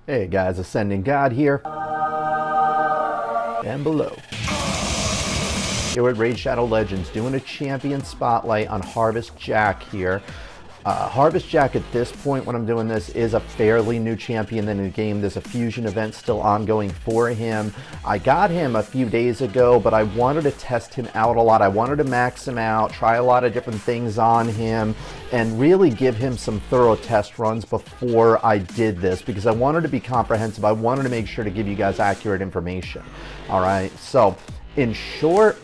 Hey guys, AscendantGod here, and below. Here at Raid Shadow Legends, doing a champion spotlight on Harvest Jack here. Harvest Jack at this point when I'm doing this is a fairly new champion in the game. There's a fusion event still ongoing for him. I got him a few days ago, but I wanted to test him out a lot. I wanted to max him out, try a lot of different things on him, and really give him some thorough test runs before I did this, because I wanted to be comprehensive. I wanted to make sure to give you guys accurate information. All right, so in short,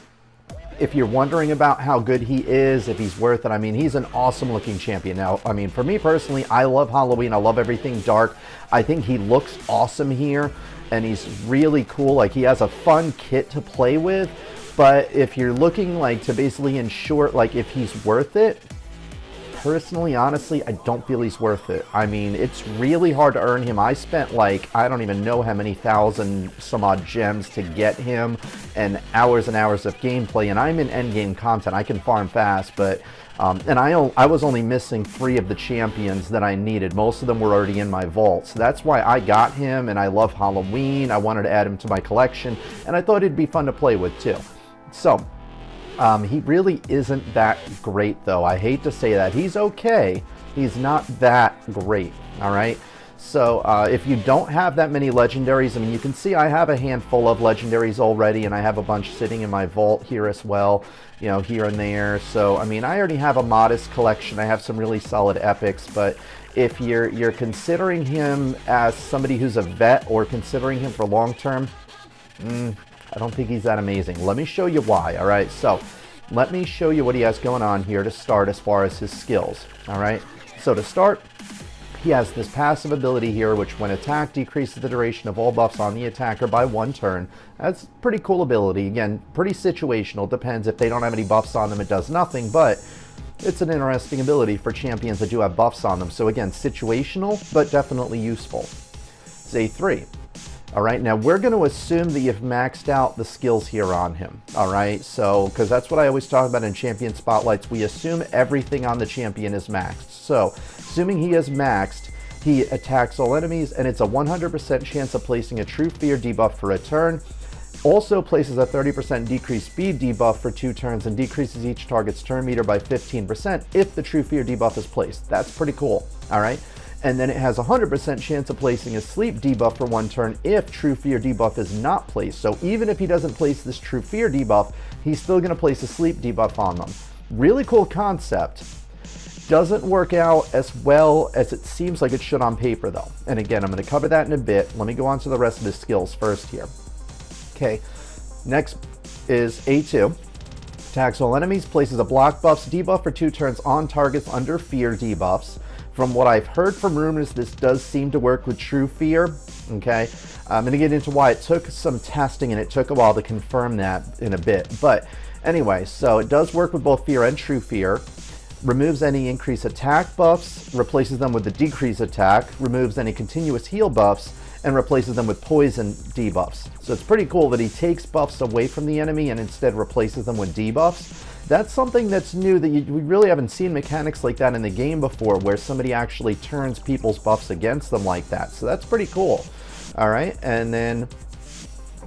if you're wondering about how good he is, if he's worth it, I mean, he's an awesome looking champion. Now, I mean, for me personally, I love Halloween. I love everything dark. I think he looks awesome here, and he's really cool. Like, he has a fun kit to play with. But if you're looking like to basically ensure like if he's worth it, personally, honestly, I don't feel he's worth it. I mean, it's really hard to earn him. I spent like, I don't even know how many thousand some odd gems to get him, and hours of gameplay, and I'm in endgame content. I can farm fast, but and I was only missing 3 of the champions that I needed. Most of them were already in my vault, so that's why I got him. And I love Halloween. I wanted to add him to my collection, and I thought it'd be fun to play with too. So he really isn't that great, though. I hate to say that. He's okay. He's not that great, all right? So if you don't have that many legendaries, I mean, you can see I have a handful of legendaries already, and I have a bunch sitting in my vault here as well, you know, here and there. So, I mean, I already have a modest collection. I have some really solid epics, but if you're considering him as somebody who's a vet or considering him for long-term, I don't think he's that amazing. Let me show you why, all right? So let me show you what he has going on here to start as far as his skills, all right? So to start, he has this passive ability here, which when attacked decreases the duration of all buffs on the attacker by 1 turn. That's a pretty cool ability. Again, pretty situational. Depends. If they don't have any buffs on them, it does nothing, but it's an interesting ability for champions that do have buffs on them. So again, situational, but definitely useful. It's A3. All right, now we're going to assume that you've maxed out the skills here on him. All right, so because that's what I always talk about in champion spotlights. We assume everything on the champion is maxed. So assuming he is maxed, he attacks all enemies, and it's a 100% chance of placing a True Fear debuff for a turn. Also places a 30% decreased speed debuff for 2 turns and decreases each target's turn meter by 15% if the True Fear debuff is placed. That's pretty cool. All right. And then it has a 100% chance of placing a sleep debuff for 1 turn if True Fear debuff is not placed. So even if he doesn't place this True Fear debuff, he's still going to place a sleep debuff on them. Really cool concept. Doesn't work out as well as it seems like it should on paper, though. And again, I'm going to cover that in a bit. Let me go on to the rest of his skills first here. Okay, next is A2. Attacks all enemies, places a block buffs debuff for 2 turns on targets under fear debuffs. From what I've heard from rumors, this does seem to work with True Fear, okay? I'm going to get into why it took some testing, and it took a while to confirm that in a bit. But anyway, so it does work with both Fear and True Fear. Removes any increased attack buffs, replaces them with the decreased attack, removes any continuous heal buffs, and replaces them with poison debuffs. So it's pretty cool that he takes buffs away from the enemy and instead replaces them with debuffs. That's something that's new that we really haven't seen mechanics like that in the game before, where somebody actually turns people's buffs against them like that. So that's pretty cool. All right, and then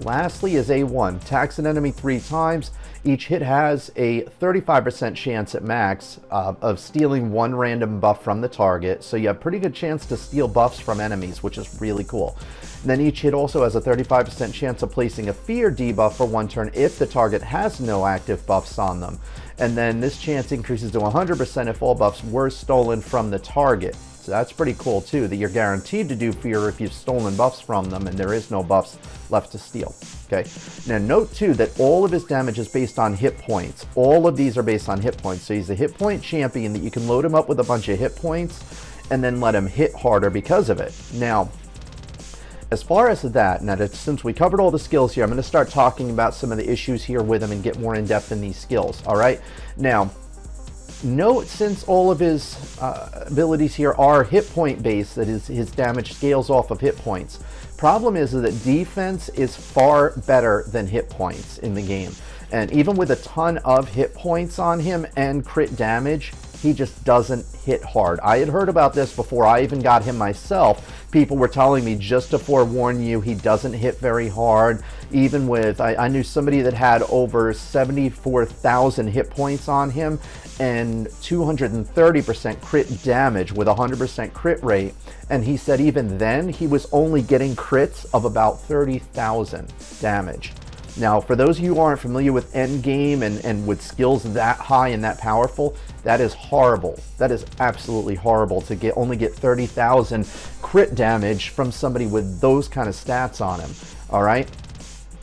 lastly is A1. Attacks an enemy 3 times. Each hit has a 35% chance at max of stealing 1 random buff from the target. So you have pretty good chance to steal buffs from enemies, which is really cool. And then each hit also has a 35% chance of placing a fear debuff for 1 turn if the target has no active buffs on them. And then this chance increases to 100% if all buffs were stolen from the target. So that's pretty cool too, that you're guaranteed to do fear if you've stolen buffs from them and there is no buffs left to steal. Okay. Now note too that all of his damage is based on hit points. All of these are based on hit points. So he's a hit point champion that you can load him up with a bunch of hit points and then let him hit harder because of it. Now, as far as that, since we covered all the skills here, I'm going to start talking about some of the issues here with him and get more in depth in these skills. All right. Now, note, since all of his abilities here are hit point based, that his damage scales off of hit points. Problem is that defense is far better than hit points in the game. And even with a ton of hit points on him and crit damage, he just doesn't hit hard. I had heard about this before I even got him myself. People were telling me, just to forewarn you, he doesn't hit very hard. Even with, I knew somebody that had over 74,000 hit points on him and 230% crit damage with 100% crit rate. And he said even then, he was only getting crits of about 30,000 damage. Now, for those of you who aren't familiar with endgame and with skills that high and that powerful, that is horrible. That is absolutely horrible to only get 30,000 crit damage from somebody with those kind of stats on him. All right.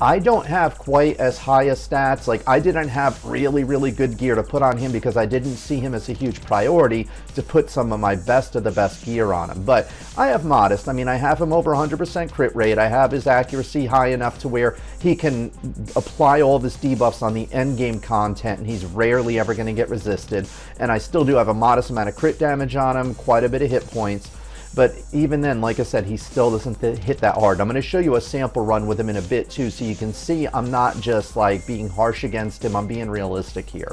I don't have quite as high a stats. Like, I didn't have really good gear to put on him because I didn't see him as a huge priority to put some of my best of the best gear on him. But I have modest. I mean, I have him over 100% crit rate. I have his accuracy high enough to where he can apply all of his debuffs on the end game content, and he's rarely ever going to get resisted. And I still do have a modest amount of crit damage on him, quite a bit of hit points. But even then, like I said, he still doesn't hit that hard. I'm going to show you a sample run with him in a bit too, so you can see I'm not just like being harsh against him. I'm being realistic here.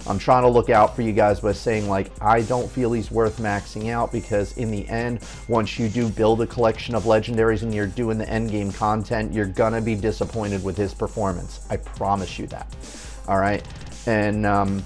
I'm trying to look out for you guys by saying, like, I don't feel he's worth maxing out, because in the end, once you do build a collection of legendaries and you're doing the end game content, you're going to be disappointed with his performance. I promise you that. All right. And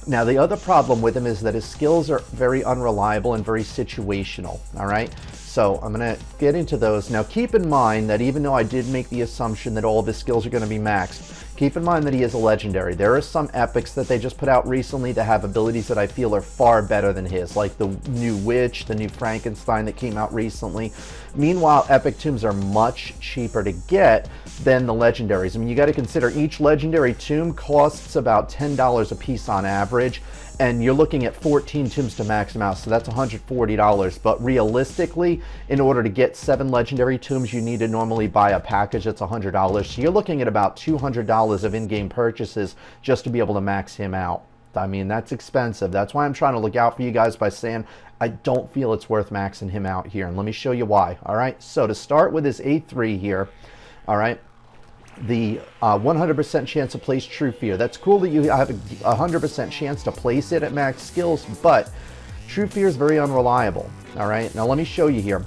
now, the other problem with him is that his skills are very unreliable and very situational, all right? So I'm going to get into those. Now, keep in mind that even though I did make the assumption that all of his skills are going to be maxed, keep in mind that he is a legendary. There are some epics that they just put out recently that have abilities that I feel are far better than his, like the new Witch, the new Frankenstein that came out recently. Meanwhile, epic tombs are much cheaper to get than the legendaries. I mean, you got to consider each legendary tomb costs about $10 a piece on average, and you're looking at 14 tombs to max them out, so that's $140. But realistically, in order to get 7 legendary tombs, you need to normally buy a package that's $100. So you're looking at about $200 of in-game purchases just to be able to max him out. I mean, that's expensive. That's why I'm trying to look out for you guys by saying I don't feel it's worth maxing him out here. And let me show you why. All right. So to start with his A3 here, all right, the 100% chance to place True Fear. That's cool that you have a 100% chance to place it at max skills, but True Fear is very unreliable. All right. Now let me show you here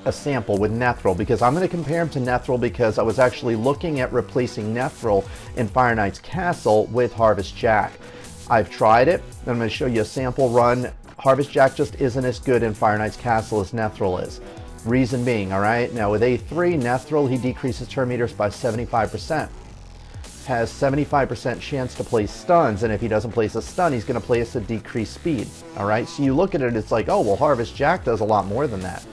a sample with Nethril, because I'm going to compare him to Nethril because I was actually looking at replacing Nethril in Fire Knight's Castle with Harvest Jack. I've tried it, and I'm going to show you a sample run. Harvest Jack just isn't as good in Fire Knight's Castle as Nethril is. Reason being, all right, now with A3, Nethril, he decreases turn meters by 75%. Has 75% chance to place stuns, and if he doesn't place a stun, he's going to place a decreased speed. All right, so you look at it, it's like, oh, well, Harvest Jack does a lot more than that.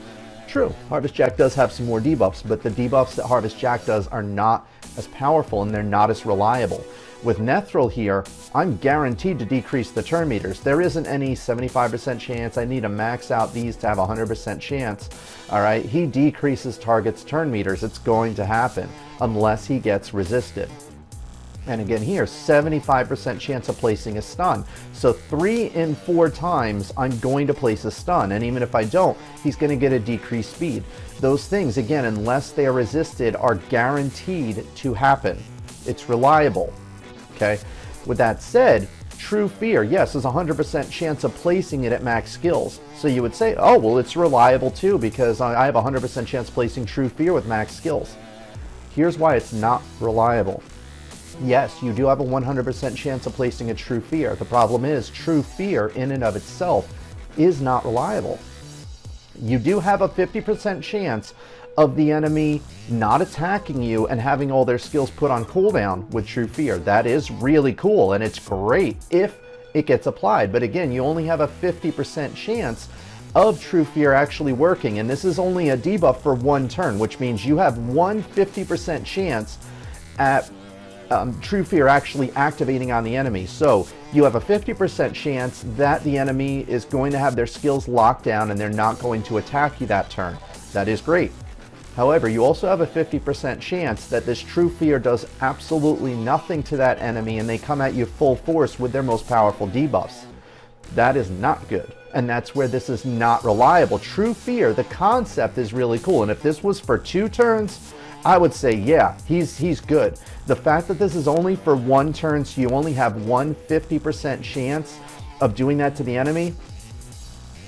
True, Harvest Jack does have some more debuffs, but the debuffs that Harvest Jack does are not as powerful, and they're not as reliable. With Nethril here, I'm guaranteed to decrease the turn meters. There isn't any 75% chance. I need to max out these to have 100% chance. All right, he decreases target's turn meters. It's going to happen unless he gets resisted. And again here, 75% chance of placing a stun. So 3 in 4 times I'm going to place a stun. And even if I don't, he's going to get a decreased speed. Those things, again, unless they are resisted, are guaranteed to happen. It's reliable. Okay. With that said, True Fear, yes, there's a 100% chance of placing it at max skills. So you would say, oh, well, it's reliable too, because I have a 100% chance of placing True Fear with max skills. Here's why it's not reliable. Yes, you do have a 100% chance of placing a True Fear. The problem is, True Fear in and of itself is not reliable. You do have a 50% chance of the enemy not attacking you and having all their skills put on cooldown with True Fear. That is really cool, and it's great if it gets applied. But again, you only have a 50% chance of True Fear actually working, and this is only a debuff for 1 turn, which means you have 50% chance at True Fear actually activating on the enemy. So you have a 50% chance that the enemy is going to have their skills locked down and they're not going to attack you that turn. That is great. However, you also have a 50% chance that this True Fear does absolutely nothing to that enemy and they come at you full force with their most powerful debuffs. That is not good. And that's where this is not reliable. True Fear, the concept is really cool. And if this was for 2 turns, I would say, yeah, he's good. The fact that this is only for 1 turn, so you only have 50% chance of doing that to the enemy,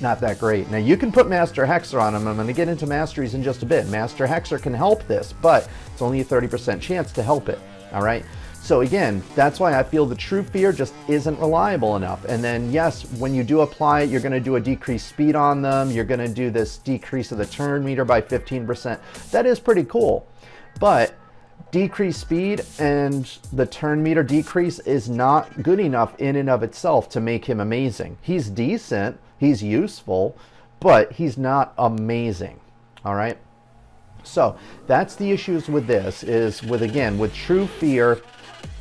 not that great. Now you can put Master Hexer on him. I'm going to get into masteries in just a bit. Master Hexer can help this, but it's only a 30% chance to help it. All right. So again, that's why I feel the True Fear just isn't reliable enough. And then yes, when you do apply it, you're going to do a decreased speed on them. You're going to do this decrease of the turn meter by 15%. That is pretty cool. But decreased speed and the turn meter decrease is not good enough in and of itself to make him amazing. He's decent, he's useful, but he's not amazing. All right. So that's the issues with this, is with, again, with True Fear,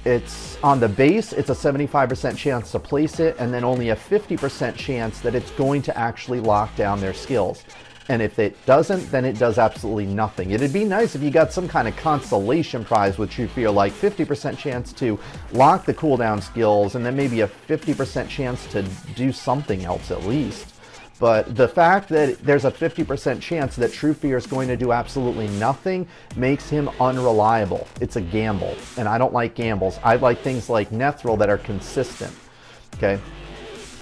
it's on the base, it's a 75% chance to place it, and then only a 50% chance that it's going to actually lock down their skills. And if it doesn't, then it does absolutely nothing. It'd be nice if you got some kind of consolation prize with True Fear, like 50% chance to lock the cooldown skills, and then maybe a 50% chance to do something else at least. But the fact that there's a 50% chance that True Fear is going to do absolutely nothing makes him unreliable. It's a gamble, and I don't like gambles. I like things like Nethril that are consistent. Okay.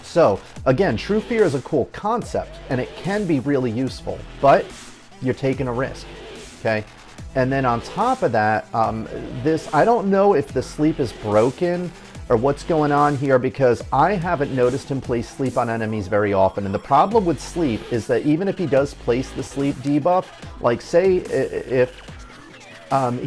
So again, True Fear is a cool concept, and it can be really useful, but you're taking a risk. Okay. And then on top of that, I don't know if the sleep is broken or what's going on here, because I haven't noticed him place sleep on enemies very often. And the problem with sleep is that even if he does place the sleep debuff, like say if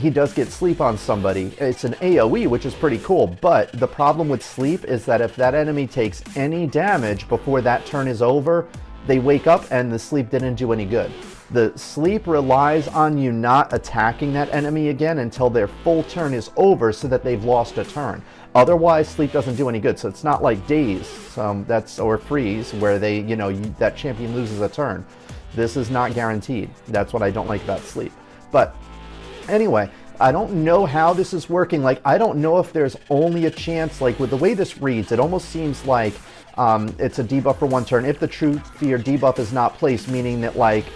he does get sleep on somebody, it's an AoE, which is pretty cool. But the problem with sleep is that if that enemy takes any damage before that turn is over, they wake up and the sleep didn't do any good. The sleep relies on you not attacking that enemy again until their full turn is over, so that they've lost a turn. Otherwise, sleep doesn't do any good. So it's not like daze, or freeze, where they, that champion loses a turn. This is not guaranteed. That's what I don't like about sleep. But anyway, I don't know how this is working. Like, I don't know if there's only a chance, like with the way this reads, it almost seems like it's a debuff for one turn if the True Fear debuff is not placed, meaning that, like,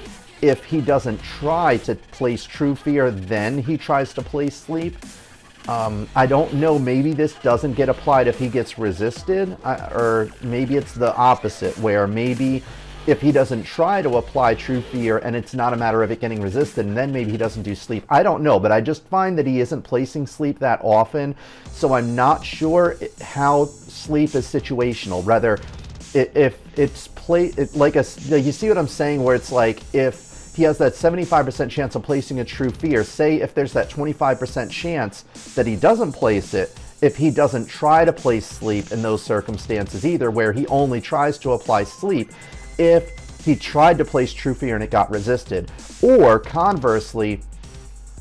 if he doesn't try to place True Fear, then he tries to place sleep. I don't know, maybe this doesn't get applied if he gets resisted, or maybe it's the opposite, where maybe if he doesn't try to apply True Fear and it's not a matter of it getting resisted, and then maybe he doesn't do sleep. I don't know, but I just find that he isn't placing sleep that often, so I'm not sure how sleep is situational. Rather, if it's you see what I'm saying, where it's like, if he has that 75% chance of placing a True Fear, say if there's that 25% chance that he doesn't place it, if he doesn't try to place sleep in those circumstances either, where he only tries to apply sleep if he tried to place True Fear and it got resisted. Or conversely,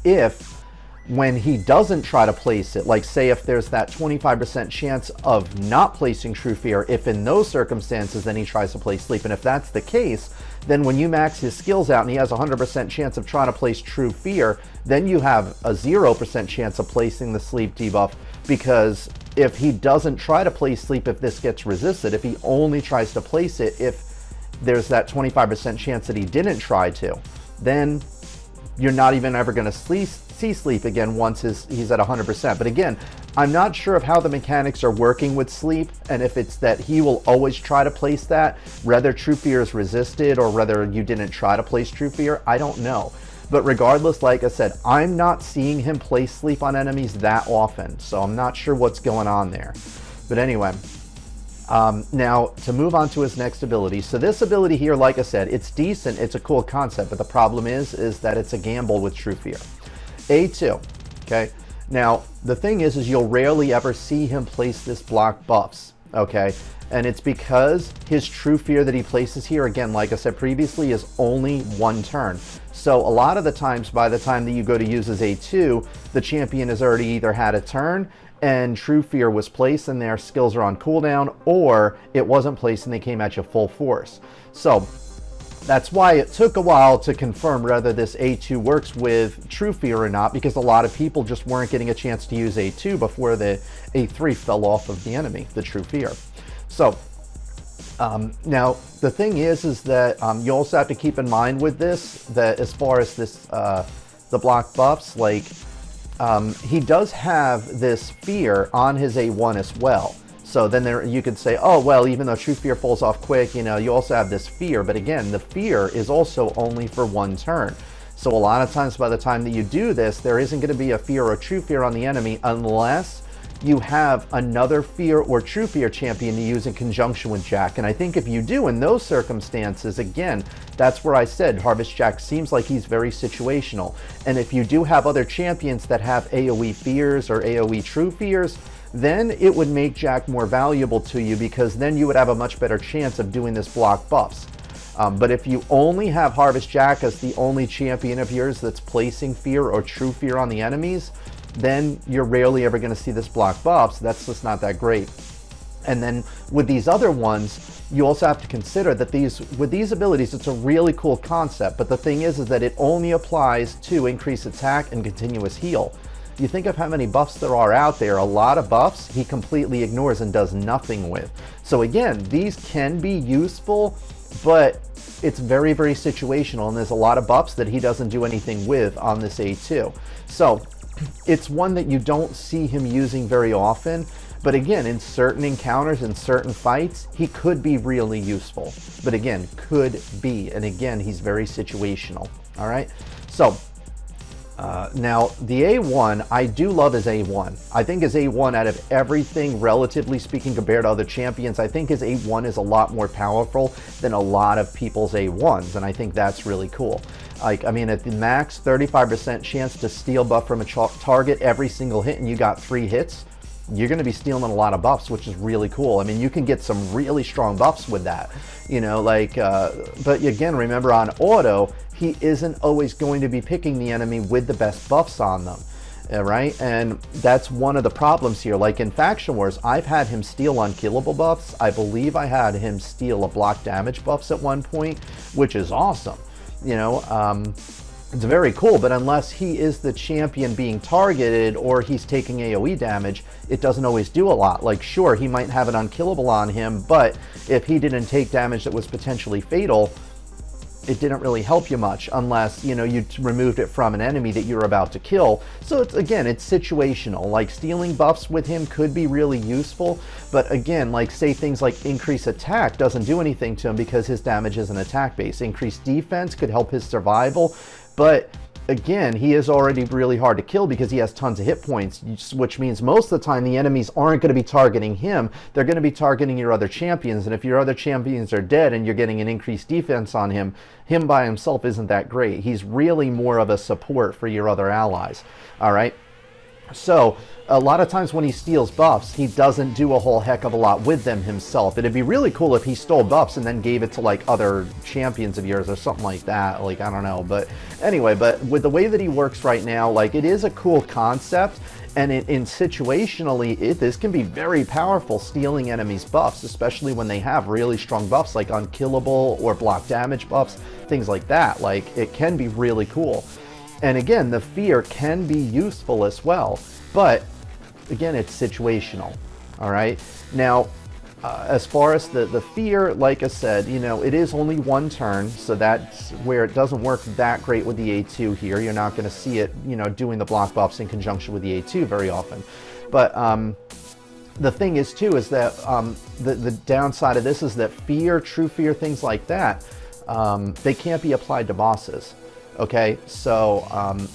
if when he doesn't try to place it, like say if there's that 25% chance of not placing True Fear, if in those circumstances then he tries to place sleep, and if that's the case, then when you max his skills out and he has a 100% chance of trying to place True Fear, then you have a 0% chance of placing the sleep debuff, because if he doesn't try to place sleep if this gets resisted, if he only tries to place it if there's that 25% chance that he didn't try to, then you're not even ever going to see sleep again once he's at 100%. But again, I'm not sure of how the mechanics are working with sleep, and if it's that he will always try to place that, whether True Fear is resisted or whether you didn't try to place True Fear, I don't know. But regardless, like I said, I'm not seeing him place sleep on enemies that often, so I'm not sure what's going on there. But anyway, now to move on to his next ability. So this ability here, like I said, it's decent, it's a cool concept, but the problem is that it's a gamble with True Fear. A2, okay? Now, the thing is you'll rarely ever see him place this block buffs, okay? And it's because his True Fear that he places here, again, like I said previously, is only one turn. So a lot of the times, by the time that you go to use his A2, the champion has already either had a turn and True Fear was placed and their skills are on cooldown, or it wasn't placed and they came at you full force. So that's why it took a while to confirm whether this A2 works with True Fear or not, because a lot of people just weren't getting a chance to use A2 before the A3 fell off of the enemy, the True Fear. So now the thing is that you also have to keep in mind with this, that as far as this the block buffs, like he does have this fear on his A1 as well. So then there, you could say, oh, well, even though True Fear falls off quick, you know, you also have this Fear. But again, the Fear is also only for one turn. So a lot of times by the time that you do this, there isn't going to be a Fear or True Fear on the enemy unless you have another Fear or True Fear champion to use in conjunction with Jack. And I think if you do in those circumstances, again, that's where I said Harvest Jack seems like he's very situational. And if you do have other champions that have AoE Fears or AoE True Fears, then it would make Jack more valuable to you, because then you would have a much better chance of doing this block buffs. But if you only have Harvest Jack as the only champion of yours that's placing Fear or True Fear on the enemies, then you're rarely ever going to see this block buffs. That's just not that great. And then with these other ones, you also have to consider that with these abilities, it's a really cool concept. But the thing is that it only applies to increased attack and continuous heal. You think of how many buffs there are out there, a lot of buffs he completely ignores and does nothing with. So again, these can be useful, but it's very, very situational, and there's a lot of buffs that he doesn't do anything with on this A2. So it's one that you don't see him using very often, but again, in certain encounters, in certain fights, he could be really useful. But again, could be, and again, he's very situational. All right, so now the A1, I do love his A1. I think his A1, out of everything, relatively speaking, compared to other champions, I think his A1 is a lot more powerful than a lot of people's A1s, and I think that's really cool. Like, I mean, at the max 35% chance to steal buff from a target every single hit, and you got 3 hits, you're going to be stealing a lot of buffs, which is really cool. I mean, you can get some really strong buffs with that, you know, like, but again, remember on auto, he isn't always going to be picking the enemy with the best buffs on them, right? And that's one of the problems here. Like in Faction Wars, I've had him steal unkillable buffs. I believe I had him steal a block damage buffs at one point, which is awesome. You know, it's very cool, but unless he is the champion being targeted or he's taking AoE damage, it doesn't always do a lot. Like, sure, he might have an unkillable on him, but if he didn't take damage that was potentially fatal, it didn't really help you much unless, you know, you removed it from an enemy that you're about to kill. So it's, again, it's situational. Like, stealing buffs with him could be really useful, but again, like, say things like increased attack doesn't do anything to him because his damage is an attack base. Increased defense could help his survival, but again, he is already really hard to kill because he has tons of hit points, which means most of the time the enemies aren't going to be targeting him. They're going to be targeting your other champions, and if your other champions are dead and you're getting an increased defense on him, him by himself isn't that great. He's really more of a support for your other allies, all right? So a lot of times when he steals buffs, he doesn't do a whole heck of a lot with them himself. It'd be really cool if he stole buffs and then gave it to like other champions of yours or something like that. Like, I don't know. But anyway, but with the way that he works right now, like, it is a cool concept. And in situationally, this can be very powerful, stealing enemies' buffs, especially when they have really strong buffs like unkillable or block damage buffs, things like that. Like, it can be really cool. And again, the fear can be useful as well, but again, it's situational, all right? Now, as far as the fear, like I said, you know, it is only one turn, so that's where it doesn't work that great with the A2 here. You're not going to see it, you know, doing the block buffs in conjunction with the A2 very often. But the thing is, too, is that the downside of this is that fear, true fear, things like that, they can't be applied to bosses. Okay, so,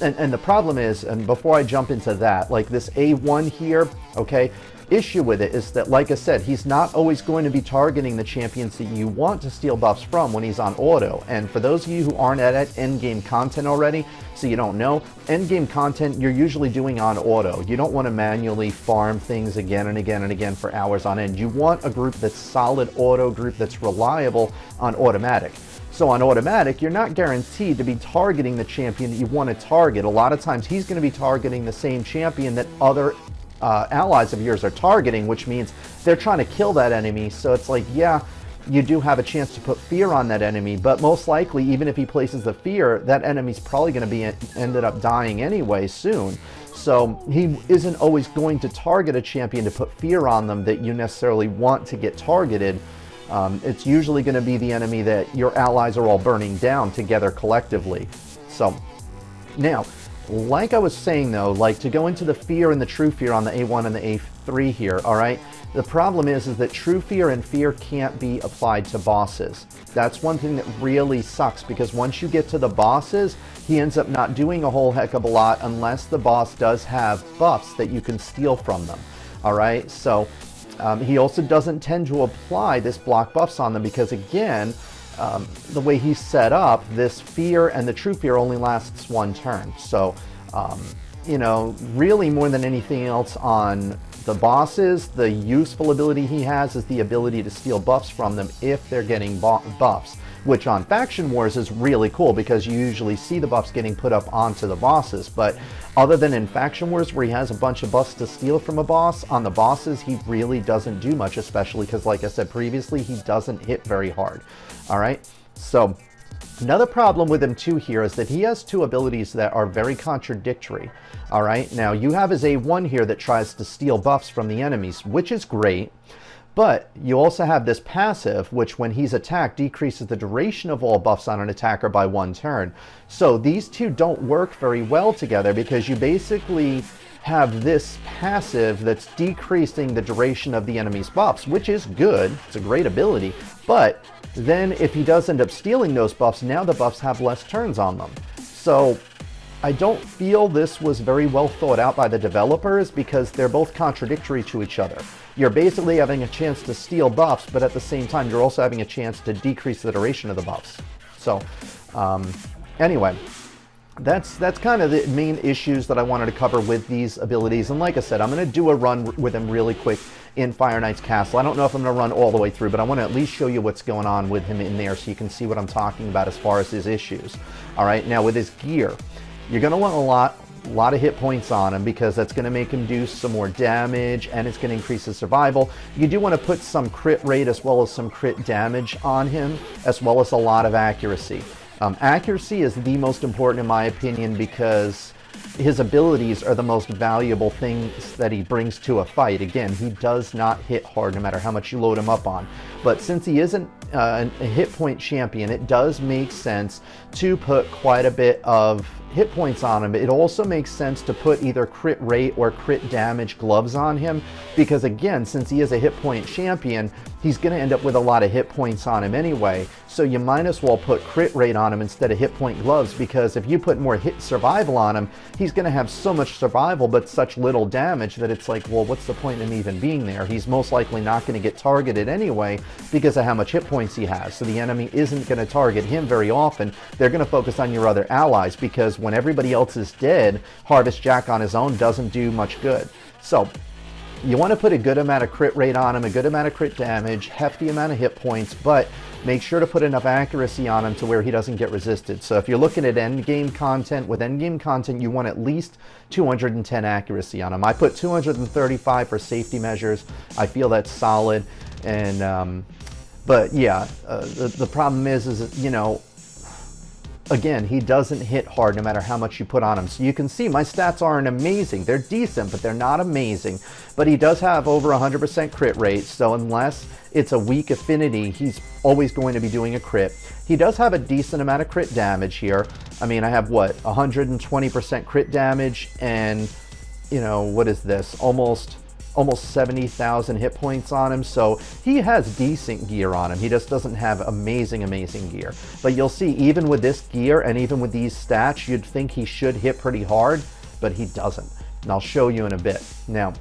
and the problem is, and before I jump into that, like this A1 here, okay, issue with it is that, like I said, he's not always going to be targeting the champions that you want to steal buffs from when he's on auto. And for those of you who aren't at endgame content already, so you don't know, endgame content you're usually doing on auto. You don't want to manually farm things again and again and again for hours on end. You want a group that's solid auto, group that's reliable on automatic. So on automatic, you're not guaranteed to be targeting the champion that you want to target. A lot of times he's going to be targeting the same champion that other allies of yours are targeting, which means they're trying to kill that enemy. So it's like, yeah, you do have a chance to put fear on that enemy, but most likely, even if he places the fear, that enemy's probably going to be ended up dying anyway soon. So he isn't always going to target a champion to put fear on them that you necessarily want to get targeted. It's usually going to be the enemy that your allies are all burning down together collectively. So now, like I was saying though, like to go into the fear and the true fear on the A1 and the 3 here, all right? The problem is that True Fear and Fear can't be applied to bosses. That's one thing that really sucks, because once you get to the bosses, he ends up not doing a whole heck of a lot unless the boss does have buffs that you can steal from them, all right? So he also doesn't tend to apply this block buffs on them because, again, the way he's set up, this Fear and the True Fear only lasts 1 turn. So, you know, really more than anything else on the bosses, the useful ability he has is the ability to steal buffs from them if they're getting buffs, which on Faction Wars is really cool because you usually see the buffs getting put up onto the bosses. But other than in Faction Wars where he has a bunch of buffs to steal from a boss, on the bosses he really doesn't do much, especially because, like I said previously, he doesn't hit very hard. All right, so another problem with him too here is that he has 2 abilities that are very contradictory. All right, now you have his A1 here that tries to steal buffs from the enemies, which is great, but you also have this passive, which when he's attacked decreases the duration of all buffs on an attacker by 1 turn. So these 2 don't work very well together because you basically have this passive that's decreasing the duration of the enemy's buffs, which is good, it's a great ability, but then if he does end up stealing those buffs, now the buffs have less turns on them. So I don't feel this was very well thought out by the developers because they're both contradictory to each other. You're basically having a chance to steal buffs, but at the same time, you're also having a chance to decrease the duration of the buffs. So anyway, that's kind of the main issues that I wanted to cover with these abilities. And like I said, I'm going to do a run with him really quick in Fire Knight's Castle. I don't know if I'm going to run all the way through, but I want to at least show you what's going on with him in there so you can see what I'm talking about as far as his issues. All right, now with his gear, you're going to want a lot of hit points on him because that's going to make him do some more damage and it's going to increase his survival. You do want to put some crit rate as well as some crit damage on him, as well as a lot of accuracy. Accuracy is the most important in my opinion because his abilities are the most valuable things that he brings to a fight. Again, he does not hit hard no matter how much you load him up on. But since he isn't a hit point champion, it does make sense to put quite a bit of hit points on him. It also makes sense to put either crit rate or crit damage gloves on him because, again, since he is a hit point champion, he's going to end up with a lot of hit points on him anyway. So you might as well put crit rate on him instead of hit point gloves, because if you put more hit survival on him, he's going to have so much survival but such little damage that it's like, well, what's the point in him even being there? He's most likely not going to get targeted anyway because of how much hit points he has. So the enemy isn't going to target him very often. They're going to focus on your other allies because when everybody else is dead, Harvest Jack on his own doesn't do much good. So you want to put a good amount of crit rate on him, a good amount of crit damage, hefty amount of hit points, but make sure to put enough accuracy on him to where he doesn't get resisted. So if you're looking at endgame content, with endgame content you want at least 210 accuracy on him. I put 235 for safety measures. I feel that's solid. And but yeah, the problem is you know, again, he doesn't hit hard no matter how much you put on him. So you can see my stats aren't amazing. They're decent, but they're not amazing. But he does have over 100% crit rate, so unless it's a weak affinity, he's always going to be doing a crit. He does have a decent amount of crit damage here. I mean, I have, what, 120% crit damage, and, you know, what is this? Almost 70,000 hit points on him, so he has decent gear on him. He just doesn't have amazing gear. But you'll see, even with this gear and even with these stats, you'd think he should hit pretty hard, but he doesn't. And I'll show you in a bit. Now,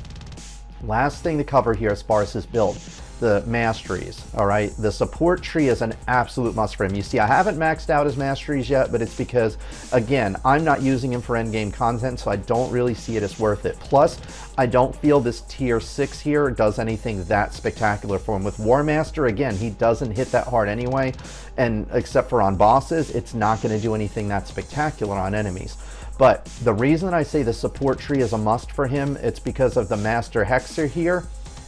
last thing to cover here as far as his build, the masteries, all right? The support tree is an absolute must for him. You see, I haven't maxed out his masteries yet, but it's because, again, I'm not using him for endgame content, so I don't really see it as worth it. Plus, I don't feel this tier 6 here does anything that spectacular for him. With War Master, again, he doesn't hit that hard anyway, and except for on bosses, it's not going to do anything that spectacular on enemies. But the reason I say the support tree is a must for him, it's because of the Master Hexer here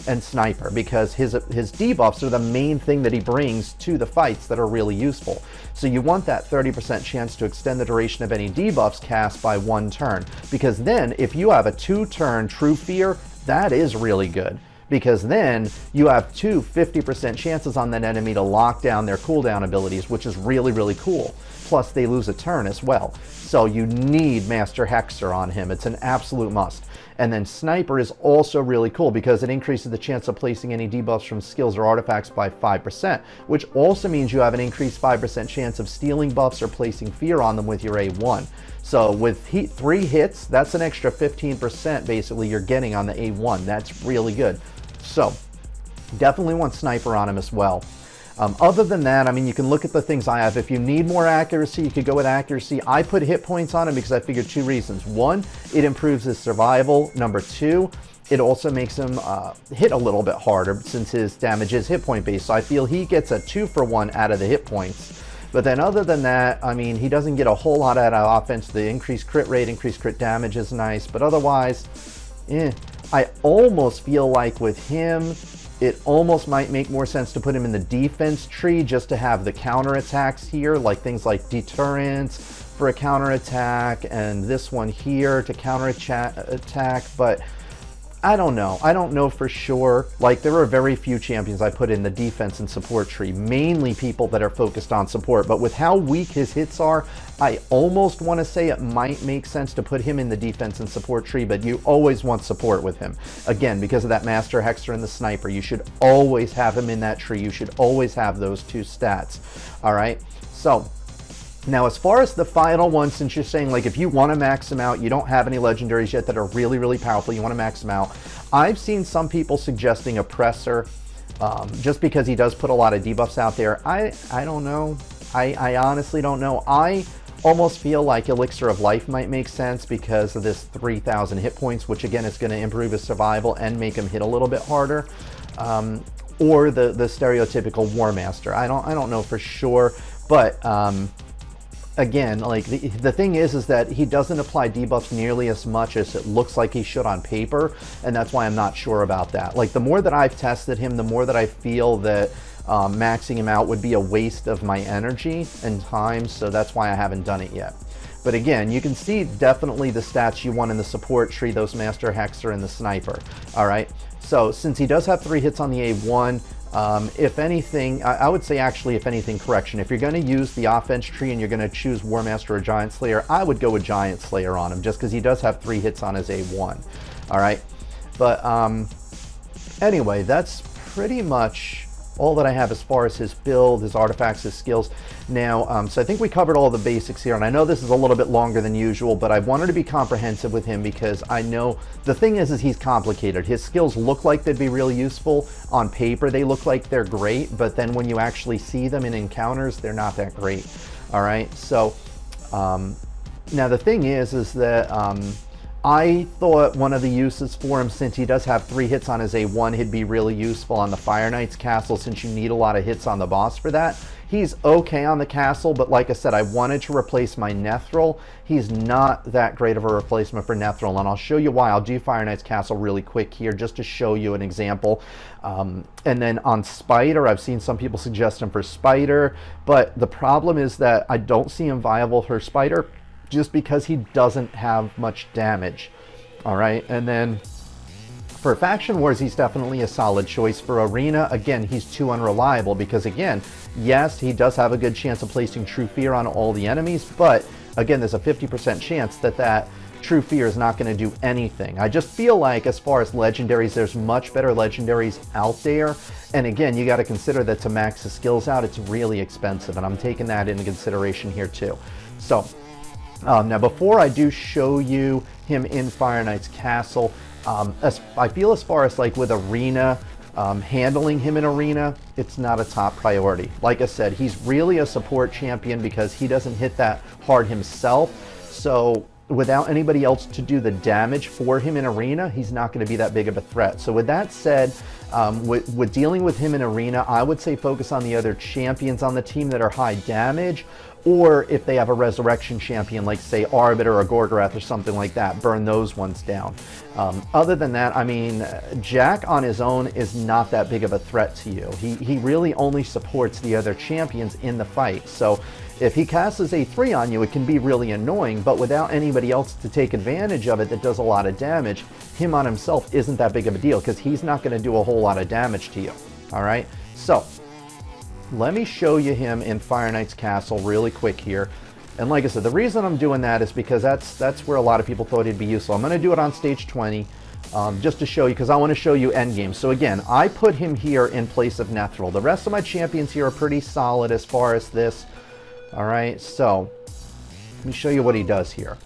and Sniper, because his debuffs are the main thing that he brings to the fights that are really useful. So you want that 30% chance to extend the duration of any debuffs cast by 1 turn, because then if you have a 2-turn True Fear, that is really good, because then you have 50% chances on that enemy to lock down their cooldown abilities, which is really, really cool. plus they lose a turn as well. So you need Master Hexer on him. It's an absolute must. And then Sniper is also really cool because it increases the chance of placing any debuffs from skills or artifacts by 5%, which also means you have an increased 5% chance of stealing buffs or placing fear on them with your A1. So with 3 hits, that's an extra 15% basically you're getting on the A1. That's really good. So definitely want Sniper on him as well. Other than that, I mean, you can look at the things I have. If you need more accuracy, you could go with accuracy. I put hit points on him because I figured 2 reasons. 1, it improves his survival. Number 2, it also makes him hit a little bit harder since his damage is hit point based. So I feel he gets a 2-for-1 out of the hit points. But then other than that, I mean, he doesn't get a whole lot out of offense. The increased crit rate, increased crit damage is nice. But otherwise, I almost feel like with him, it almost might make more sense to put him in the defense tree just to have the counterattacks here, like things like deterrence for a counterattack, and this one here to counterattack. But I don't know. I don't know for sure. Like, there are very few champions I put in the defense and support tree, mainly people that are focused on support. But with how weak his hits are, I almost want to say it might make sense to put him in the defense and support tree, but you always want support with him. Again, because of that Master Hexer and the Sniper, you should always have him in that tree. You should always have those 2 stats. All right? So now, as far as the final one, since you're saying, like, if you want to max them out, you don't have any legendaries yet that are really, really powerful, you want to max them out. I've seen some people suggesting Oppressor, just because he does put a lot of debuffs out there. I don't know. I honestly don't know. I almost feel like Elixir of Life might make sense because of this 3,000 hit points, which again is going to improve his survival and make him hit a little bit harder. Or the stereotypical War Master. I don't know for sure, but again, like, the thing is that he doesn't apply debuffs nearly as much as it looks like he should on paper, and that's why I'm not sure about that. Like, the more that I've tested him, the more that I feel that maxing him out would be a waste of my energy and time, so that's why I haven't done it yet. But again, you can see definitely the stats you want in the support tree, those Master Hexer and the Sniper. All right, so since he does have 3 hits on the A1, if anything, I would say actually, if anything, correction. If you're going to use the offense tree and you're going to choose War Master or Giant Slayer, I would go with Giant Slayer on him just because he does have 3 hits on his A1. All right, but anyway, that's pretty much all that I have as far as his build, his artifacts, his skills. Now, so I think we covered all the basics here, and I know this is a little bit longer than usual, but I wanted to be comprehensive with him because I know the thing is he's complicated. His skills look like they'd be really useful. On paper, they look like they're great, but then when you actually see them in encounters, they're not that great. All right, so now the thing is that I thought one of the uses for him, since he does have 3 hits on his A1, he'd be really useful on the Fire Knight's castle since you need a lot of hits on the boss for that. He's okay on the castle, but like I said, I wanted to replace my Nethril. He's not that great of a replacement for Nethril, and I'll show you why. I'll do Fire Knight's castle really quick here just to show you an example. And then on Spider, I've seen some people suggest him for Spider, but the problem is that I don't see him viable for Spider just because he doesn't have much damage. All right, and then for Faction Wars, he's definitely a solid choice. For Arena, again, he's too unreliable because, again, yes, he does have a good chance of placing True Fear on all the enemies, but again, there's a 50% chance that True Fear is not going to do anything. I just feel like as far as legendaries, there's much better legendaries out there, and again, you got to consider that to max his skills out, it's really expensive, and I'm taking that into consideration here too. So now, before I do show you him in Fire Knight's castle, I feel as far as like with Arena, handling him in Arena, it's not a top priority. Like I said, he's really a support champion because he doesn't hit that hard himself. So without anybody else to do the damage for him in Arena, he's not going to be that big of a threat. So with that said, with dealing with him in Arena, I would say focus on the other champions on the team that are high damage, or if they have a resurrection champion like, say, Arbiter or Gorgorath or something like that, burn those ones down. Other than that, I mean, Jack on his own is not that big of a threat to you. He really only supports the other champions in the fight. So if he casts his A3 on you, it can be really annoying, but without anybody else to take advantage of it that does a lot of damage, him on himself isn't that big of a deal because he's not going to do a whole lot of damage to you. All right? So let me show you him in Fire Knight's castle really quick here. And like I said, the reason I'm doing that is because that's where a lot of people thought he'd be useful. I'm going to do it on stage 20 just to show you, because I want to show you endgame. So again, I put him here in place of Nethril. The rest of my champions here are pretty solid as far as this. All right, so let me show you what he does here.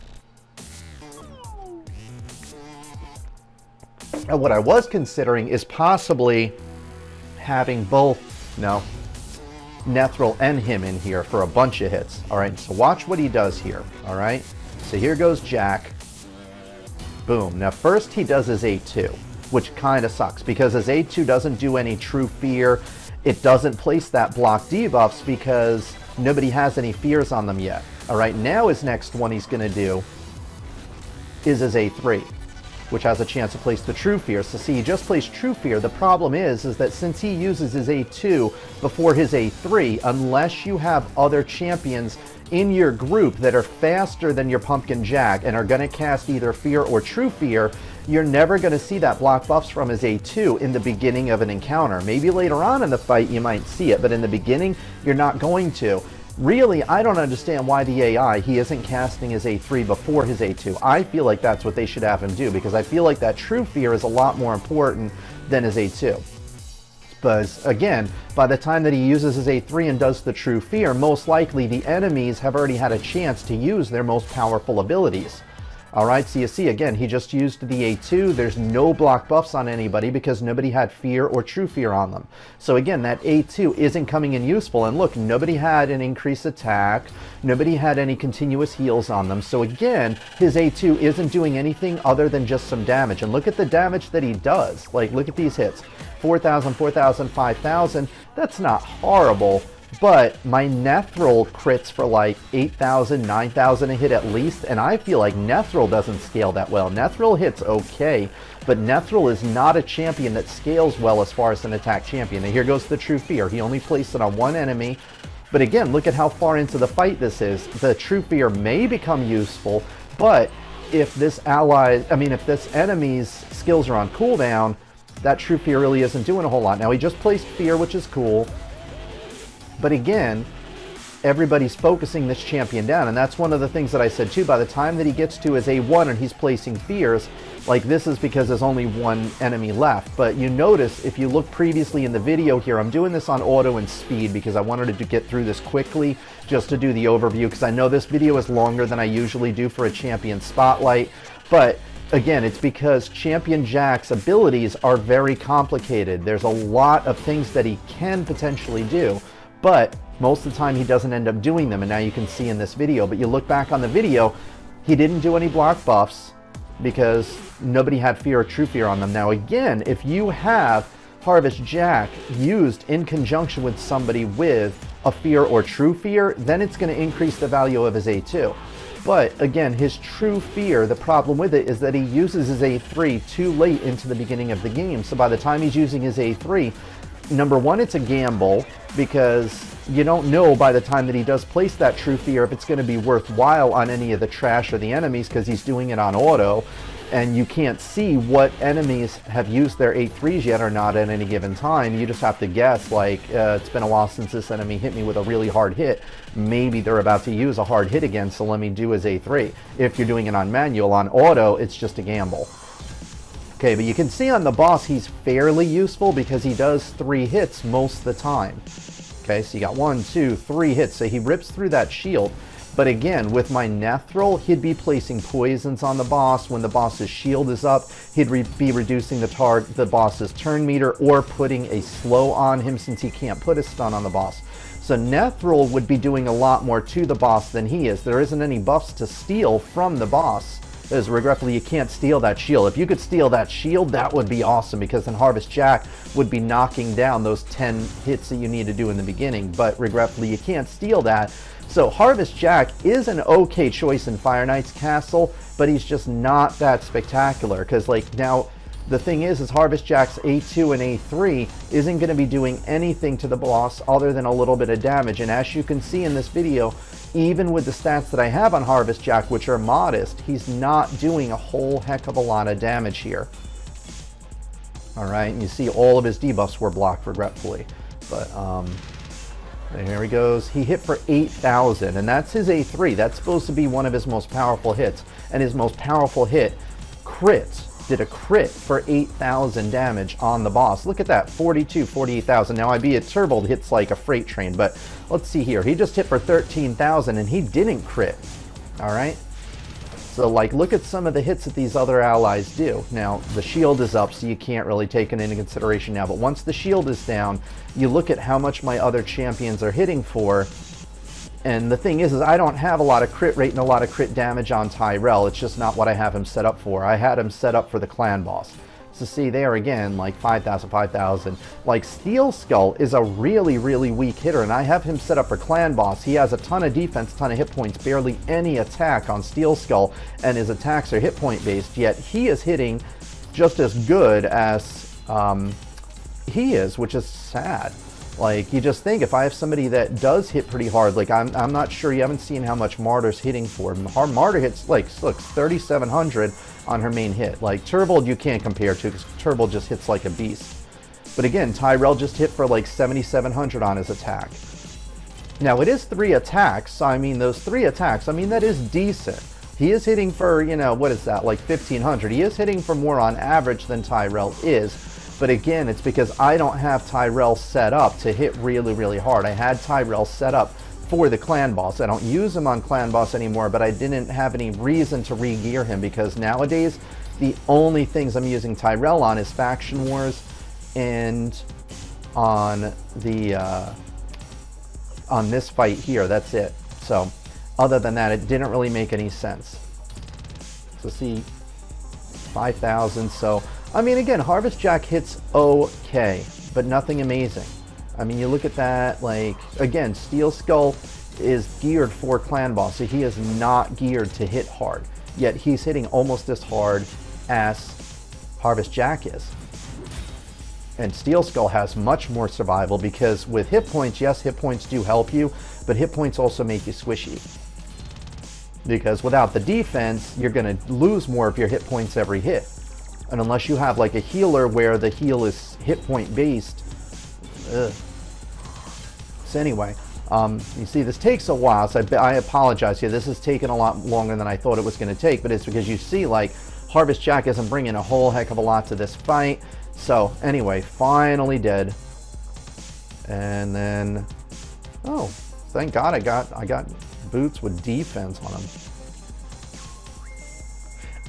And what I was considering is possibly having both, Nethril and him in here for a bunch of hits. All right, so watch what he does here. All right, so here goes Jack. Boom. Now first he does his A2, which kind of sucks because his A2 doesn't do any true fear. It doesn't place that block debuffs because nobody has any fears on them yet. All right, now his next one he's going to do is his A3, which has a chance to place the True Fear. So see, he just placed True Fear. The problem is that since he uses his A2 before his A3, unless you have other champions in your group that are faster than your Pumpkin Jack and are going to cast either Fear or True Fear, you're never going to see that block buffs from his A2 in the beginning of an encounter. Maybe later on in the fight you might see it, but in the beginning you're not going to. Really, I don't understand why the AI, he isn't casting his A3 before his A2. I feel like that's what they should have him do, because I feel like that True Fear is a lot more important than his A2. Because, again, by the time that he uses his A3 and does the True Fear, most likely the enemies have already had a chance to use their most powerful abilities. Alright, so you see, again, he just used the A2. There's no block buffs on anybody because nobody had Fear or True Fear on them. So again, that A2 isn't coming in useful. And look, nobody had an increased attack. Nobody had any continuous heals on them. So again, his A2 isn't doing anything other than just some damage. And look at the damage that he does. Like, look at these hits. 4,000, 4,000, 5,000. That's not horrible. But my Nethril crits for like 8,000, 9,000 a hit at least, and I feel like Nethril doesn't scale that well. Nethril hits okay, but Nethril is not a champion that scales well as far as an attack champion. And here goes the True Fear. He only placed it on one enemy. But again, look at how far into the fight this is. The True Fear may become useful, but if this if this enemy's skills are on cooldown, that True Fear really isn't doing a whole lot. Now he just placed Fear, which is cool. But again, everybody's focusing this champion down, and that's one of the things that I said too. By the time that he gets to his A1 and he's placing fears, like this is because there's only one enemy left. But you notice, if you look previously in the video here, I'm doing this on auto and speed because I wanted to get through this quickly just to do the overview, because I know this video is longer than I usually do for a champion spotlight. But again, it's because Champion Jack's abilities are very complicated. There's a lot of things that he can potentially do, but most of the time he doesn't end up doing them, and now you can see in this video. But you look back on the video, he didn't do any block buffs because nobody had Fear or True Fear on them. Now again, if you have Harvest Jack used in conjunction with somebody with a Fear or True Fear, then it's going to increase the value of his A2. But again, his True Fear, the problem with it is that he uses his A3 too late into the beginning of the game. So by the time he's using his A3, number one, it's a gamble because you don't know by the time that he does place that True Fear if it's going to be worthwhile on any of the trash or the enemies, because he's doing it on auto, and you can't see what enemies have used their A3s yet or not at any given time. You just have to guess, like, it's been a while since this enemy hit me with a really hard hit. Maybe they're about to use a hard hit again, so let me do his A3. If you're doing it on manual, on auto, it's just a gamble. Okay, but you can see on the boss he's fairly useful because he does 3 hits most of the time. Okay, so you got 1, 2, 3 hits, so he rips through that shield. But again, with my Nethril, he'd be placing poisons on the boss. When the boss's shield is up, he'd be reducing the boss's turn meter or putting a slow on him since he can't put a stun on the boss. So Nethril would be doing a lot more to the boss than he is. There isn't any buffs to steal from the boss, because regretfully you can't steal that shield. If you could steal that shield, that would be awesome, because then Harvest Jack would be knocking down those 10 hits that you need to do in the beginning. But regretfully you can't steal that. So Harvest Jack is an okay choice in Fire Knight's castle, but he's just not that spectacular, because like now the thing is Harvest Jack's A2 and A3 isn't going to be doing anything to the boss other than a little bit of damage. And as you can see in this video, even with the stats that I have on Harvest Jack, which are modest, he's not doing a whole heck of a lot of damage here. Alright, and you see all of his debuffs were blocked, regretfully. But And here he goes. He hit for 8,000, and that's his A3. That's supposed to be one of his most powerful hits. And his most powerful hit, crits, did a crit for 8,000 damage on the boss. Look at that, 48,000. Now, albeit Turbold hits like a freight train, but let's see here. He just hit for 13,000, and he didn't crit, all right? So, like, look at some of the hits that these other allies do. Now, the shield is up, so you can't really take it into consideration now. But once the shield is down, you look at how much my other champions are hitting for. And the thing is I don't have a lot of crit rate and a lot of crit damage on Tyrell. It's just not what I have him set up for. I had him set up for the clan boss. So see there again, like 5,000, 5,000. Like Steel Skull is a really, really weak hitter, and I have him set up for clan boss. He has a ton of defense, ton of hit points, barely any attack on Steel Skull, and his attacks are hit point based, yet he is hitting just as good as he is, which is sad. Like, you just think, if I have somebody that does hit pretty hard, like, I'm not sure, you haven't seen how much Martyr's hitting for. Martyr hits, like, look, 3,700 on her main hit. Like, Turbold you can't compare to, because Turbold just hits like a beast. But again, Tyrell just hit for like 7,700 on his attack. Now, it is 3 attacks, so I mean, those 3 attacks, I mean, that is decent. He is hitting for, you know, what is that, like 1,500. He is hitting for more on average than Tyrell is. But again, it's because I don't have Tyrell set up to hit really, really hard. I had Tyrell set up for the clan boss. I don't use him on clan boss anymore, but I didn't have any reason to re-gear him, because nowadays the only things I'm using Tyrell on is Faction Wars and on the on this fight here. That's it. So other than that, it didn't really make any sense. So see, 5,000. So I mean, again, Harvest Jack hits okay, but nothing amazing. I mean, you look at that, like, again, Steel Skull is geared for clan boss, so he is not geared to hit hard, yet he's hitting almost as hard as Harvest Jack is. And Steel Skull has much more survival, because with hit points, yes, hit points do help you, but hit points also make you squishy. Because without the defense, you're going to lose more of your hit points every hit. And unless you have like a healer where the heal is hit point based. Ugh. So anyway, you see this takes a while, so I apologize here. This has taken a lot longer than I thought it was going to take, but it's because you see, like, Harvest Jack isn't bringing a whole heck of a lot to this fight. So anyway, finally dead. And then, oh, thank God I got boots with defense on him.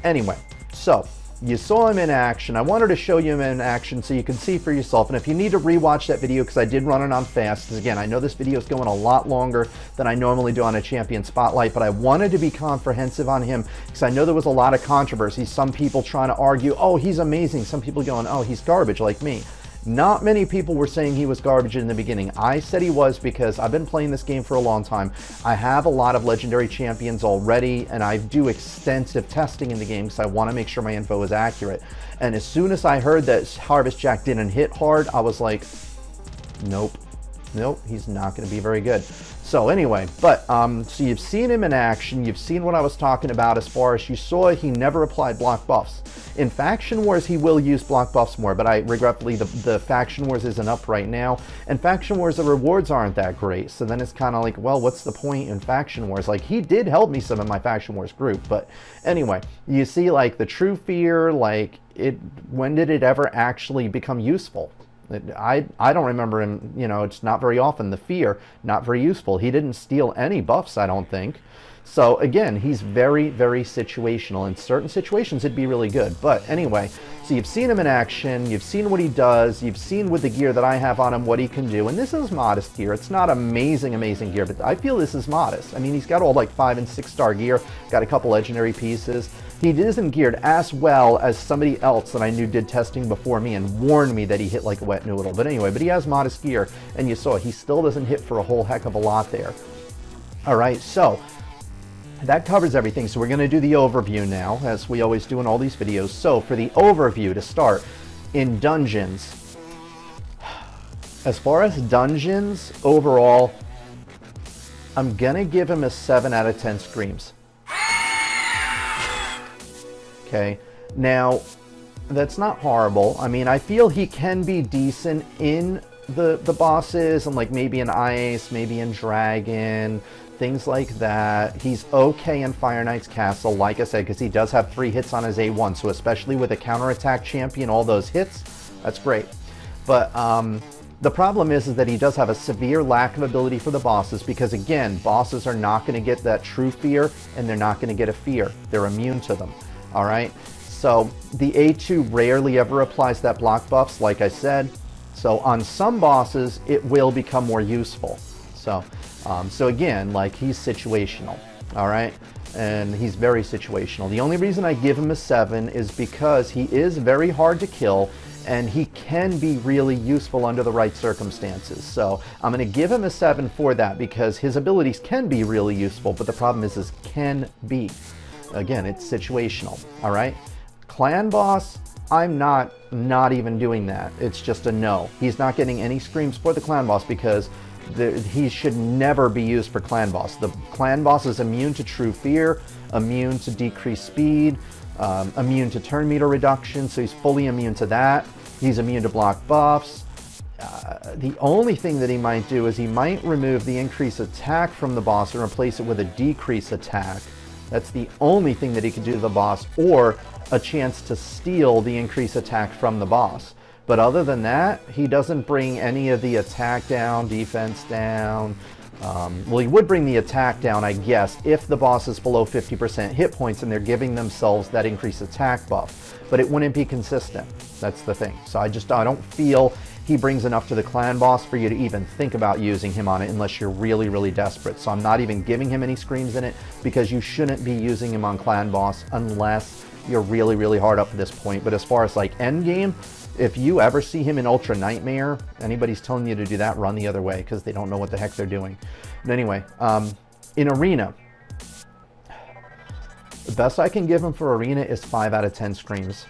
Anyway, so you saw him in action. I wanted to show you him in action so you can see for yourself. And if you need to rewatch that video, because I did run it on fast, because again, I know this video is going a lot longer than I normally do on a champion spotlight, but I wanted to be comprehensive on him because I know there was a lot of controversy. Some people trying to argue, oh, he's amazing. Some people going, oh, he's garbage, like me. Not many people were saying he was garbage in the beginning. I said he was because I've been playing this game for a long time. I have a lot of legendary champions already, and I do extensive testing in the game because I want to make sure my info is accurate. And as soon as I heard that Harvest Jack didn't hit hard, I was like, nope, he's not going to be very good. So anyway, but so you've seen him in action. You've seen what I was talking about as far as you saw he never applied block buffs. In Faction Wars, he will use block buffs more, but regretfully, the Faction Wars isn't up right now. And Faction Wars, the rewards aren't that great. So then it's kind of like, well, what's the point in Faction Wars? Like, he did help me some in my Faction Wars group. But anyway, you see, like, the True Fear, like, when did it ever actually become useful? I don't remember him, you know, it's not very often. The Fear, not very useful. He didn't steal any buffs, I don't think. So again, he's very, very situational. In certain situations, it'd be really good. But anyway, so you've seen him in action. You've seen what he does. You've seen with the gear that I have on him what he can do. And this is modest gear. It's not amazing, amazing gear, but I feel this is modest. I mean, he's got all like 5- and 6-star gear. Got a couple legendary pieces. He isn't geared as well as somebody else that I knew did testing before me and warned me that he hit like a wet noodle. But anyway, but he has modest gear, and you saw he still doesn't hit for a whole heck of a lot there. All right, so that covers everything. So we're going to do the overview now, as we always do in all these videos. So for the overview to start, in dungeons, as far as dungeons overall, I'm going to give him a 7 out of 10 screams. Okay, now that's not horrible. I mean, I feel he can be decent in the bosses and like maybe in Ice, maybe in Dragon, things like that. He's okay in Fire Knight's Castle, like I said, because he does have 3 hits on his A1, so especially with a counterattack champion, all those hits, that's great. But the problem is that he does have a severe lack of ability for the bosses because, again, bosses are not going to get that true fear and they're not going to get a fear. They're immune to them, all right? So the A2 rarely ever applies that block buffs, like I said. So on some bosses, it will become more useful. So again, like he's situational, all right? And he's very situational. The only reason I give him a 7 is because he is very hard to kill and he can be really useful under the right circumstances. So I'm going to give him a 7 for that because his abilities can be really useful, but the problem is can be. Again, it's situational, all right? Clan boss, I'm not even doing that. It's just a no. He's not getting any screams for the clan boss because he should never be used for clan boss. The clan boss is immune to true fear, immune to decreased speed, immune to turn meter reduction, so he's fully immune to that. He's immune to block buffs. The only thing that he might do is he might remove the increased attack from the boss and replace it with a decreased attack. That's the only thing that he could do to the boss, or a chance to steal the increased attack from the boss. But other than that, he doesn't bring any of the attack down, defense down. Well, he would bring the attack down, I guess, if the boss is below 50% hit points and they're giving themselves that increased attack buff. But it wouldn't be consistent. That's the thing. So I don't feel he brings enough to the clan boss for you to even think about using him on it unless you're really, really desperate. So I'm not even giving him any screams in it because you shouldn't be using him on clan boss unless you're really, really hard up at this point. But as far as like end game, if you ever see him in Ultra Nightmare, anybody's telling you to do that, run the other way because they don't know what the heck they're doing. But anyway, in Arena, the best I can give him for Arena is 5 out of 10 screams.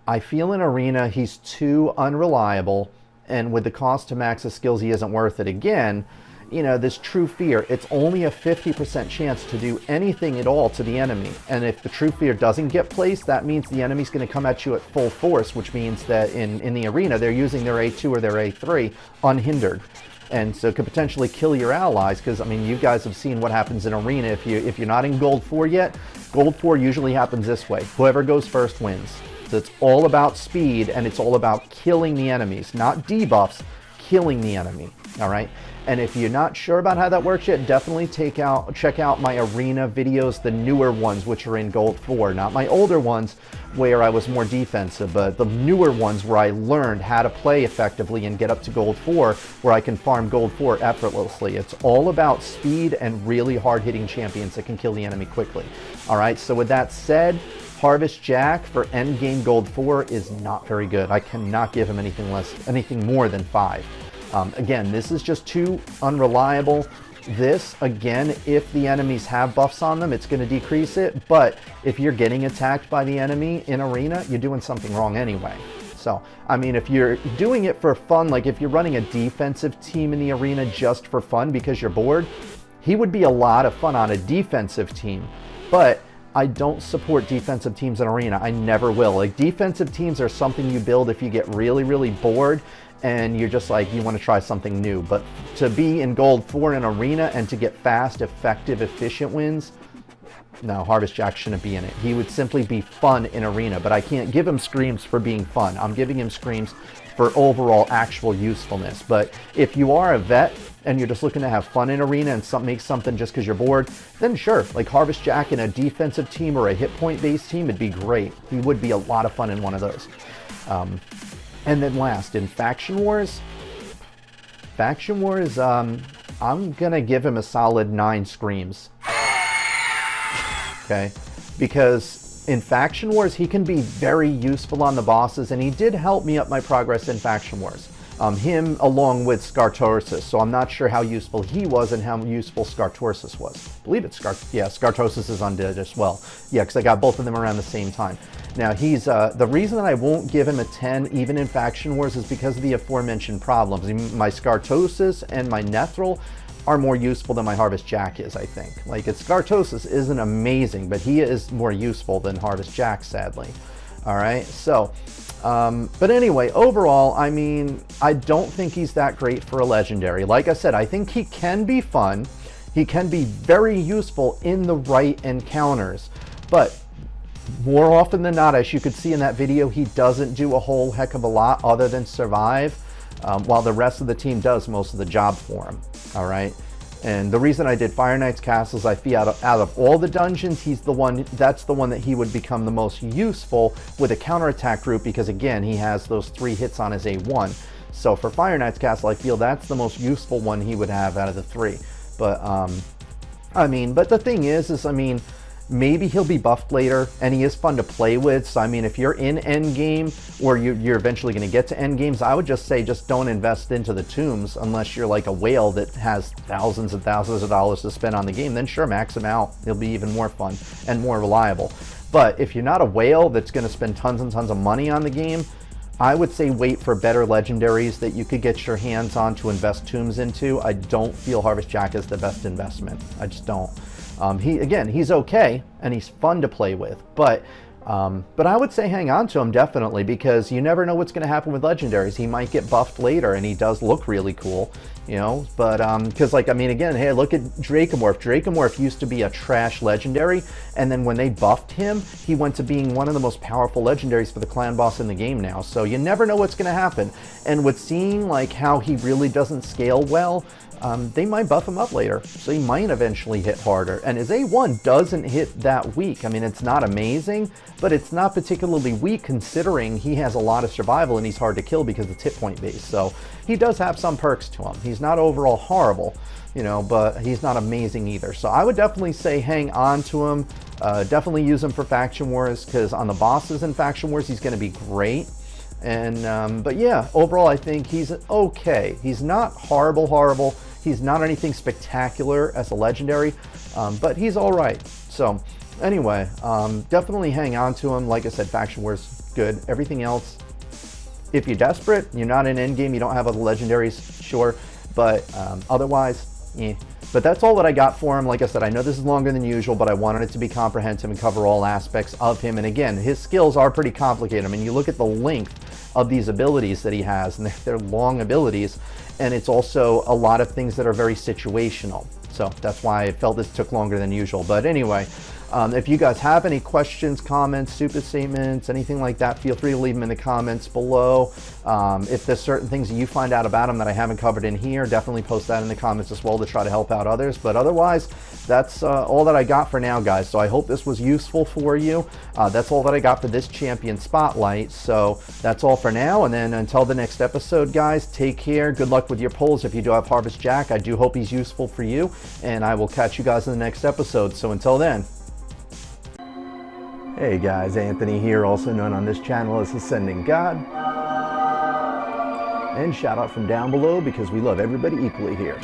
I feel in Arena he's too unreliable, and with the cost to max his skills, he isn't worth it. Again, you know, this true fear, it's only a 50% chance to do anything at all to the enemy. And if the true fear doesn't get placed, that means the enemy's going to come at you at full force, which means that in the arena, they're using their A2 or their A3 unhindered. And so it could potentially kill your allies, because, I mean, you guys have seen what happens in Arena. If you're not in Gold 4 yet, Gold 4 usually happens this way. Whoever goes first wins. So it's all about speed, and it's all about killing the enemies, not debuffs, killing the enemy, all right? And if you're not sure about how that works yet, definitely check out my Arena videos, the newer ones, which are in Gold 4, not my older ones where I was more defensive, but the newer ones where I learned how to play effectively and get up to Gold 4, where I can farm Gold 4 effortlessly. It's all about speed and really hard-hitting champions that can kill the enemy quickly. All right, so with that said, Harvest Jack for endgame Gold 4 is not very good. I cannot give him anything more than 5. Again, this is just too unreliable. This, again, if the enemies have buffs on them, it's going to decrease it. But if you're getting attacked by the enemy in Arena, you're doing something wrong anyway. So, I mean, if you're doing it for fun, like if you're running a defensive team in the Arena just for fun because you're bored, he would be a lot of fun on a defensive team. But I don't support defensive teams in Arena. I never will. Like, defensive teams are something you build if you get really, really bored and you're just like, you want to try something new. But to be in Gold 4 in Arena and to get fast, effective, efficient wins, no, Harvest Jack shouldn't be in it. He would simply be fun in Arena, but I can't give him screams for being fun. I'm giving him screams for overall actual usefulness. But if you are a vet and you're just looking to have fun in Arena and make something just because you're bored, then sure, like Harvest Jack in a defensive team or a hit point based team, it'd be great. He would be a lot of fun in one of those. And then last, in Faction Wars, I'm gonna give him a solid 9 screams. Okay, because in Faction Wars, he can be very useful on the bosses, and he did help me up my progress in Faction Wars. Him along with Skartosis, so I'm not sure how useful he was and how useful Skartosis was. I believe it's Skartosis is undead as well. Yeah, because I got both of them around the same time. Now, he's the reason that I won't give him a 10 even in Faction Wars is because of the aforementioned problems. My Skartosis and my Nethril are more useful than my Harvest Jack is, I think. Like, Skartosis isn't amazing, but he is more useful than Harvest Jack, sadly. All right, so But anyway, overall, I mean, I don't think he's that great for a legendary. Like I said, I think he can be fun. He can be very useful in the right encounters. But more often than not, as you could see in that video, he doesn't do a whole heck of a lot other than survive, while the rest of the team does most of the job for him. All right. And the reason I did Fire Knight's Castle is I feel out of all the dungeons, that's the one that he would become the most useful with a counterattack group, because again, he has those 3 hits on his A1. So for Fire Knight's Castle, I feel that's the most useful one he would have out of the 3. But I mean, but the thing is I mean, maybe he'll be buffed later, and he is fun to play with. So I mean, if you're in endgame, or you're eventually going to get to endgames, I would just say just don't invest into the tombs unless you're like a whale that has thousands and thousands of dollars to spend on the game. Then sure, max him out. He'll be even more fun and more reliable. But if you're not a whale that's going to spend tons and tons of money on the game, I would say wait for better legendaries that you could get your hands on to invest tombs into. I don't feel Harvest Jack is the best investment. I just don't. He's okay and he's fun to play with, but I would say hang on to him definitely, because you never know what's going to happen with legendaries. He might get buffed later, and he does look really cool, you know. But because like, I mean, again, hey, look at Dracomorph. Dracomorph used to be a trash legendary, and then when they buffed him, he went to being one of the most powerful legendaries for the clan boss in the game now. So you never know what's going to happen. And with seeing like how he really doesn't scale well, they might buff him up later, so he might eventually hit harder. And his A1 doesn't hit that weak. I mean, it's not amazing, but it's not particularly weak considering he has a lot of survival and he's hard to kill because it's hit point based. So he does have some perks to him. He's not overall horrible, you know, but he's not amazing either. So I would definitely say hang on to him. Definitely use him for Faction Wars, because on the bosses in Faction Wars, he's going to be great. And but yeah, overall I think he's okay. He's not horrible. He's not anything spectacular as a legendary, but he's all right. So anyway, definitely hang on to him. Like I said, Faction Wars, good. Everything else, if you're desperate, you're not in endgame, you don't have other legendaries, sure. But otherwise, yeah. But that's all that I got for him. Like I said, I know this is longer than usual, but I wanted it to be comprehensive and cover all aspects of him. And again, his skills are pretty complicated. I mean, you look at the length of these abilities that he has, and they're long abilities, and it's also a lot of things that are very situational. So that's why I felt this took longer than usual. But anyway, if you guys have any questions, comments, stupid statements, anything like that, feel free to leave them in the comments below. If there's certain things that you find out about them that I haven't covered in here, definitely post that in the comments as well to try to help out others. But otherwise, that's all that I got for now, guys. So I hope this was useful for you. That's all that I got for this champion spotlight. So that's all for now. And then until the next episode, guys, take care. Good luck with your polls. If you do have Harvest Jack, I do hope he's useful for you. And I will catch you guys in the next episode. So until then. Hey guys, Anthony here, also known on this channel as AscendantGod. And shout out from down below, because we love everybody equally here.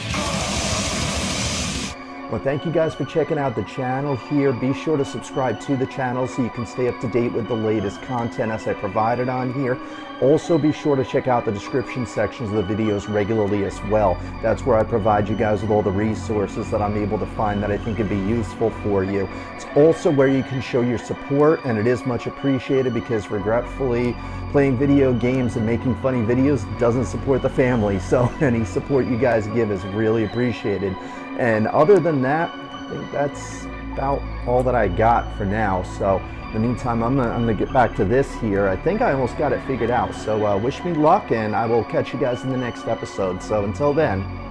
Well, thank you guys for checking out the channel here. Be sure to subscribe to the channel so you can stay up to date with the latest content as I provided on here. Also, be sure to check out the description sections of the videos regularly as well. That's where I provide you guys with all the resources that I'm able to find that I think would be useful for you. It's also where you can show your support, and it is much appreciated, because regretfully, playing video games and making funny videos doesn't support the family. So any support you guys give is really appreciated. And other than that, I think that's about all that I got for now. So in the meantime, I'm gonna get back to this here. I think I almost got it figured out. So wish me luck, and I will catch you guys in the next episode. So until then.